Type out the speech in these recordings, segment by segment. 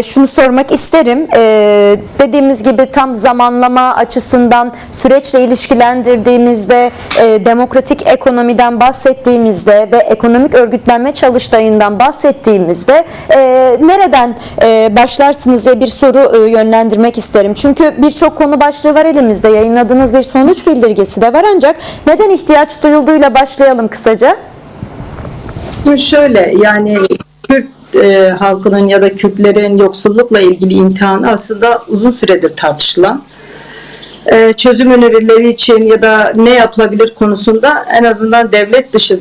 şunu sormak isterim. Dediğimiz gibi tam zamanlama açısından süreçle ilişkilendirdiğimizde, demokratik ekonomiden bahsettiğimizde ve ekonomik örgütlenme çalıştayından bahsettiğimizde nereden başlarsınız diye bir soru yönlendirmek isterim. Çünkü birçok konu başlığı var elimizde. Yayınladığınız bir sonuç bildirgesi de var, ancak neden ihtiyaç duyulduğuyla başlayalım kısaca. Şöyle, yani Kürt halkının ya da Kürtlerin yoksullukla ilgili imtihanı aslında uzun süredir tartışılan, çözüm önerileri için ya da ne yapılabilir konusunda en azından devlet dışı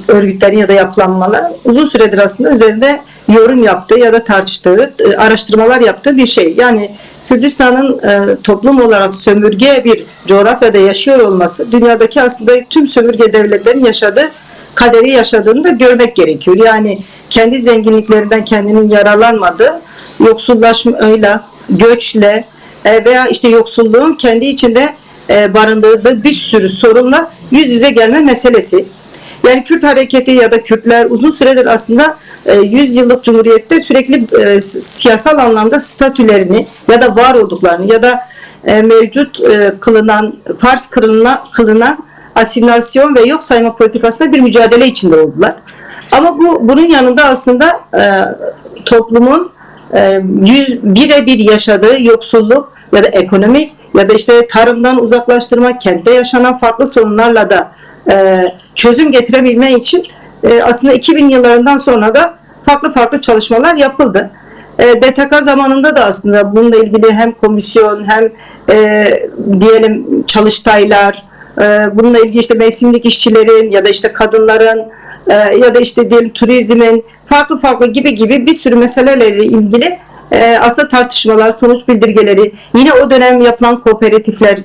örgütlerin ya da yapılanmaların uzun süredir aslında üzerinde yorum yaptığı ya da tartıştığı, araştırmalar yaptığı bir şey. Yani Kürdistan'ın toplum olarak sömürge bir coğrafyada yaşıyor olması, dünyadaki aslında tüm sömürge devletlerin yaşadığı kaderi yaşadığını da görmek gerekiyor. Yani kendi zenginliklerinden kendinin yararlanmadığı, yoksullaşmayla, göçle veya işte yoksulluğun kendi içinde barındırdığı bir sürü sorunla yüz yüze gelme meselesi. Yani Kürt hareketi ya da Kürtler uzun süredir aslında 100 yıllık cumhuriyette sürekli siyasal anlamda statülerini ya da var olduklarını ya da mevcut kılınan, farz kılınan asimilasyon ve yok sayma politikasında bir mücadele içinde oldular. Ama bunun yanında aslında toplumun birebir yaşadığı yoksulluk ya da ekonomik ya da işte tarımdan uzaklaştırma, kentte yaşanan farklı sorunlarla da çözüm getirebilme için aslında 2000 yıllarından sonra da farklı çalışmalar yapıldı. DTK zamanında da aslında bununla ilgili hem komisyon hem diyelim çalıştaylar, bununla ilgili işte mevsimlik işçilerin ya da işte kadınların ya da işte diyelim turizmin farklı gibi bir sürü meselelerle ilgili aslında tartışmalar, sonuç bildirgeleri, yine o dönem yapılan kooperatifler,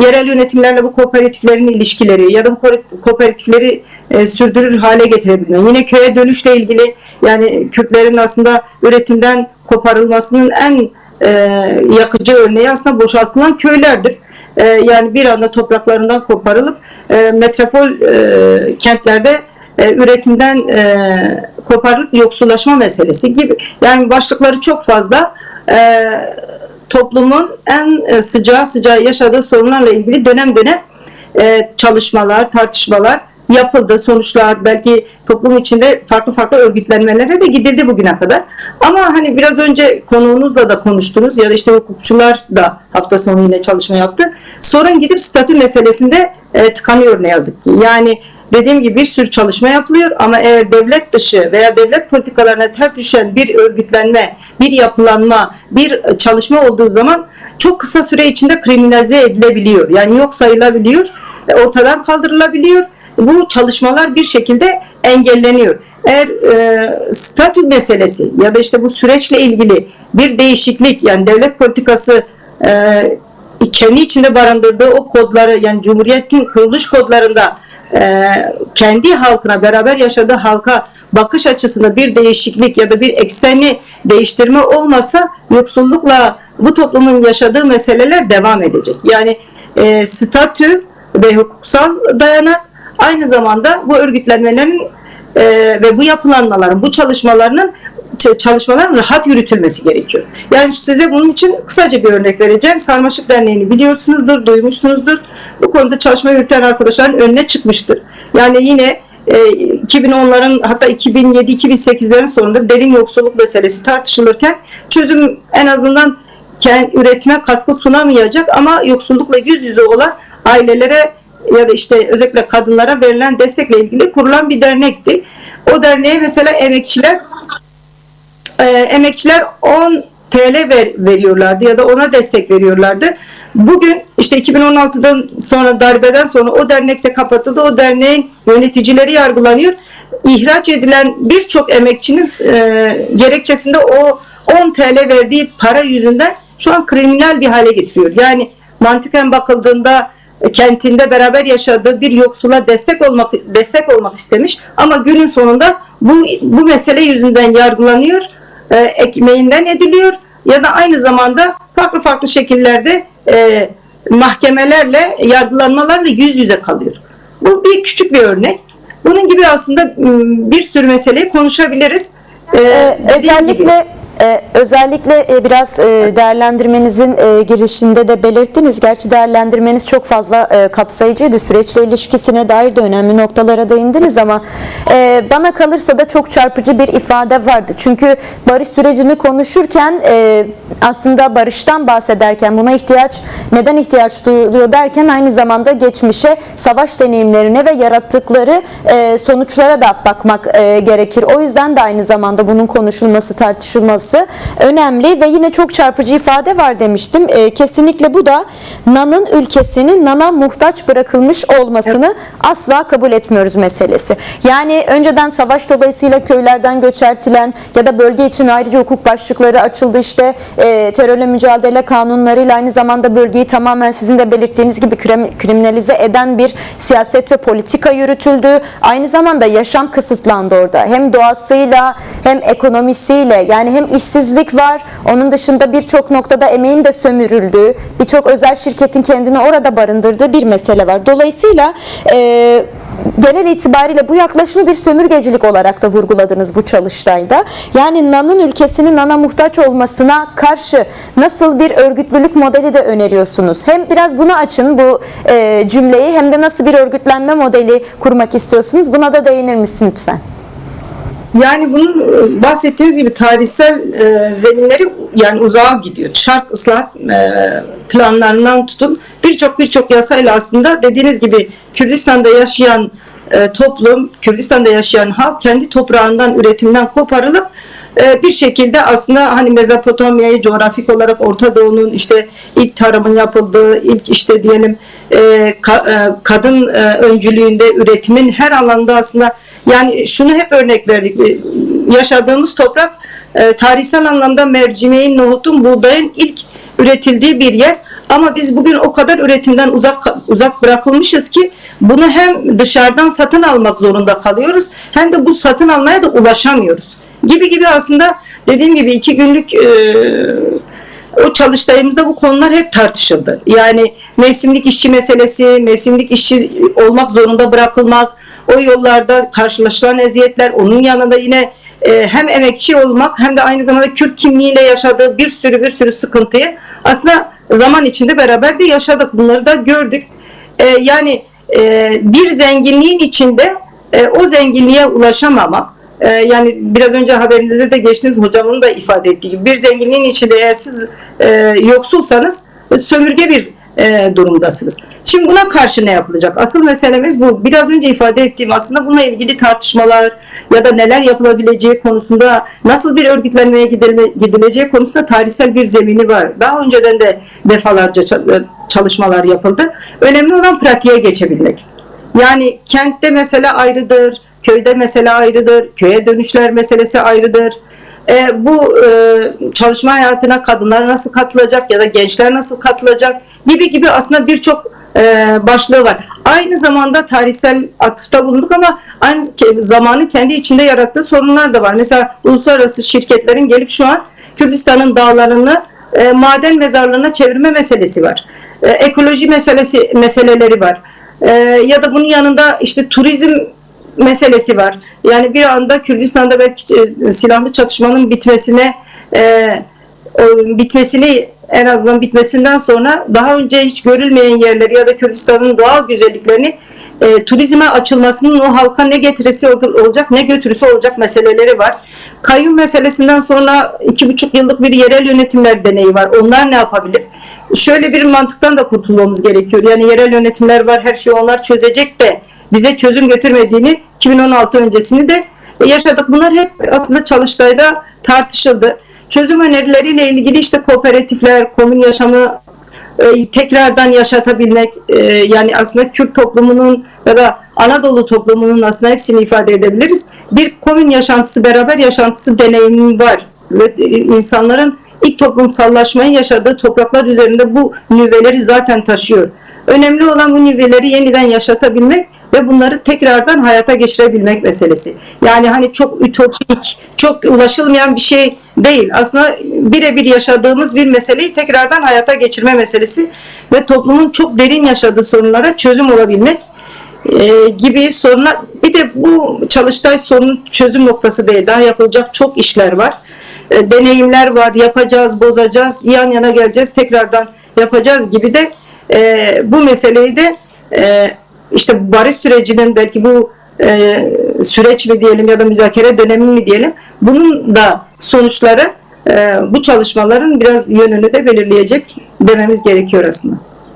yerel yönetimlerle bu kooperatiflerin ilişkileri ya da bu kooperatifleri sürdürür hale getirebilme. Yine köye dönüşle ilgili, yani Kürtlerin aslında üretimden koparılmasının en yakıcı örneği aslında boşaltılan köylerdir. Yani bir anda topraklarından koparılıp metropol kentlerde üretimden koparılıp yoksullaşma meselesi gibi. Yani başlıkları çok fazla. Toplumun en sıcağı yaşadığı sorunlarla ilgili dönem çalışmalar, tartışmalar yapıldı. Sonuçlar, belki toplum içinde farklı örgütlenmelere de gidildi bugüne kadar. Ama hani biraz önce konuğunuzla da konuştunuz ya da işte hukukçular da hafta sonu yine çalışma yaptı. Sorun gidip statü meselesinde tıkanıyor ne yazık ki. Yani dediğim gibi bir sürü çalışma yapılıyor ama eğer devlet dışı veya devlet politikalarına ters düşen bir örgütlenme, bir yapılanma, bir çalışma olduğu zaman çok kısa süre içinde kriminalize edilebiliyor. Yani yok sayılabiliyor, ortadan kaldırılabiliyor. Bu çalışmalar bir şekilde engelleniyor. Eğer statü meselesi ya da işte bu süreçle ilgili bir değişiklik, yani devlet politikası kendi içinde barındırdığı o kodları, yani Cumhuriyet'in kuruluş kodlarında kendi halkına, beraber yaşadığı halka bakış açısında bir değişiklik ya da bir ekseni değiştirme olmasa yoksullukla bu toplumun yaşadığı meseleler devam edecek. Yani statü ve hukuksal dayanak aynı zamanda bu örgütlenmelerin ve bu yapılanmaların, bu çalışmaların rahat yürütülmesi gerekiyor. Yani size bunun için kısaca bir örnek vereceğim. Sarmaşık Derneği'ni biliyorsunuzdur, duymuşsunuzdur. Bu konuda çalışma yürüten arkadaşların önüne çıkmıştır. Yani yine 2010'ların hatta 2007-2008'lerin sonunda derin yoksulluk meselesi tartışılırken çözüm en azından üretime katkı sunamayacak ama yoksullukla yüz yüze olan ailelere ya da işte özellikle kadınlara verilen destekle ilgili kurulan bir dernekti. O derneğe mesela emekçiler 10 TL veriyorlardı ya da ona destek veriyorlardı. Bugün işte 2016'dan sonra, darbeden sonra o dernek de kapatıldı. O derneğin yöneticileri yargılanıyor. İhraç edilen birçok emekçinin gerekçesinde o 10 TL verdiği para yüzünden şu an kriminal bir hale getiriyor. Yani mantıken bakıldığında kentinde beraber yaşadığı bir yoksula destek olmak istemiş ama günün sonunda bu mesele yüzünden yargılanıyor, ekmeğinden ediliyor ya da aynı zamanda farklı şekillerde mahkemelerle, yargılanmalarla yüz yüze kalıyor. Bu küçük bir örnek. Bunun gibi aslında bir sürü meseleyi konuşabiliriz. Özellikle biraz değerlendirmenizin girişinde de belirttiniz. Gerçi değerlendirmeniz çok fazla kapsayıcıydı. Süreçle ilişkisine dair de önemli noktalara değindiniz ama bana kalırsa da çok çarpıcı bir ifade vardı. Çünkü barış sürecini konuşurken aslında barıştan bahsederken buna neden ihtiyaç duyuluyor derken aynı zamanda geçmişe, savaş deneyimlerine ve yarattıkları sonuçlara da bakmak gerekir. O yüzden de aynı zamanda bunun konuşulması, tartışılması önemli ve yine çok çarpıcı ifade var demiştim. Kesinlikle bu da NAN'ın ülkesinin NAN'a muhtaç bırakılmış olmasını asla kabul etmiyoruz meselesi. Yani önceden savaş dolayısıyla köylerden göçertilen ya da bölge için ayrıca hukuk başlıkları açıldı, işte terörle mücadele kanunlarıyla aynı zamanda bölgeyi tamamen sizin de belirttiğiniz gibi kriminalize eden bir siyaset ve politika yürütüldü. Aynı zamanda yaşam kısıtlandı orada. Hem doğasıyla hem ekonomisiyle, yani hem işsizlik var. Onun dışında birçok noktada emeğin de sömürüldüğü, birçok özel şirketin kendini orada barındırdığı bir mesele var. Dolayısıyla genel itibariyle bu yaklaşımı bir sömürgecilik olarak da vurguladınız bu çalıştayda. Yani NAN'ın ülkesinin NAN'a muhtaç olmasına karşı nasıl bir örgütlülük modeli de öneriyorsunuz? Hem biraz bunu açın, bu cümleyi, hem de nasıl bir örgütlenme modeli kurmak istiyorsunuz? Buna da değinir misin lütfen? Yani bunun bahsettiğiniz gibi tarihsel zeminleri yani uzağa gidiyor. Şark ıslah planlarından tutun birçok yasayla aslında dediğiniz gibi Kürdistan'da yaşayan toplum, Kürdistan'da yaşayan halk kendi toprağından, üretimden koparılıp bir şekilde aslında hani Mezopotamya'yı coğrafik olarak Orta Doğu'nun işte ilk tarımın yapıldığı, ilk işte diyelim kadın öncülüğünde üretimin her alanda aslında, yani şunu hep örnek verdik. Yaşadığımız toprak tarihsel anlamda mercimeğin, nohutun, buğdayın ilk üretildiği bir yer. Ama biz bugün o kadar üretimden uzak bırakılmışız ki bunu hem dışarıdan satın almak zorunda kalıyoruz, hem de bu satın almaya da ulaşamıyoruz. Gibi aslında dediğim gibi 2 günlük o çalıştayımızda bu konular hep tartışıldı. Yani mevsimlik işçi meselesi, mevsimlik işçi olmak zorunda bırakılmak, o yollarda karşılaşılan eziyetler, onun yanında yine hem emekçi olmak hem de aynı zamanda Kürt kimliğiyle yaşadığı bir sürü sıkıntıyı aslında zaman içinde beraber de yaşadık. Bunları da gördük. Yani bir zenginliğin içinde o zenginliğe ulaşamamak, yani biraz önce haberinizde de geçtiniz, hocamın da ifade ettiği gibi bir zenginliğin içinde eğer siz yoksulsanız sömürge bir durumdasınız. Şimdi buna karşı ne yapılacak? Asıl meselemiz bu. Biraz önce ifade ettiğim aslında bununla ilgili tartışmalar ya da neler yapılabileceği konusunda, nasıl bir örgütlenmeye gidileceği konusunda tarihsel bir zemini var. Daha önceden de defalarca çalışmalar yapıldı. Önemli olan pratiğe geçebilmek. Yani kentte mesele ayrıdır, köyde mesele ayrıdır, köye dönüşler meselesi ayrıdır. Bu çalışma hayatına kadınlar nasıl katılacak ya da gençler nasıl katılacak gibi aslında birçok başlığı var. Aynı zamanda tarihsel atıfta bulunduk ama aynı zamanın kendi içinde yarattığı sorunlar da var. Mesela uluslararası şirketlerin gelip şu an Kürdistan'ın dağlarını maden mezarlığına çevirme meselesi var. Ekoloji meseleleri var. Ya da bunun yanında işte turizm meselesi var. Yani bir anda Kürdistan'da belki silahlı çatışmanın bitmesini en azından bitmesinden sonra daha önce hiç görülmeyen yerleri ya da Kürdistan'ın doğal güzelliklerini turizme açılmasının o halka ne getirisi olacak ne götürüsü olacak meseleleri var. Kayyum meselesinden sonra 2,5 yıllık bir yerel yönetimler deneyi var. Onlar ne yapabilir? Şöyle bir mantıktan da kurtulmamız gerekiyor. Yani yerel yönetimler var, her şeyi onlar çözecek de bize çözüm getirmediğini 2016 öncesini de yaşadık. Bunlar hep aslında çalıştayda tartışıldı. Çözüm önerileriyle ilgili işte kooperatifler, komün yaşamı tekrardan yaşatabilmek, yani aslında Kürt toplumunun ya da Anadolu toplumunun aslında hepsini ifade edebiliriz. Bir komün yaşantısı, beraber yaşantısı deneyimi var ve insanların ilk toplumsallaşmayı yaşadığı topraklar üzerinde bu nüveleri zaten taşıyor. Önemli olan bu nüveleri yeniden yaşatabilmek ve bunları tekrardan hayata geçirebilmek meselesi. Yani hani çok ütopik, çok ulaşılmayan bir şey değil. Aslında birebir yaşadığımız bir meseleyi tekrardan hayata geçirme meselesi ve toplumun çok derin yaşadığı sorunlara çözüm olabilmek gibi sorunlar. Bir de bu çalıştay sorunun çözüm noktası değil. Daha yapılacak çok işler var. deneyimler var. Yapacağız, bozacağız, yan yana geleceğiz, tekrardan yapacağız gibi de bu meseleyi de işte barış sürecinin belki bu süreç mi diyelim ya da müzakere dönemi mi diyelim, bunun da sonuçları bu çalışmaların biraz yönünü de belirleyecek dememiz gerekiyor aslında.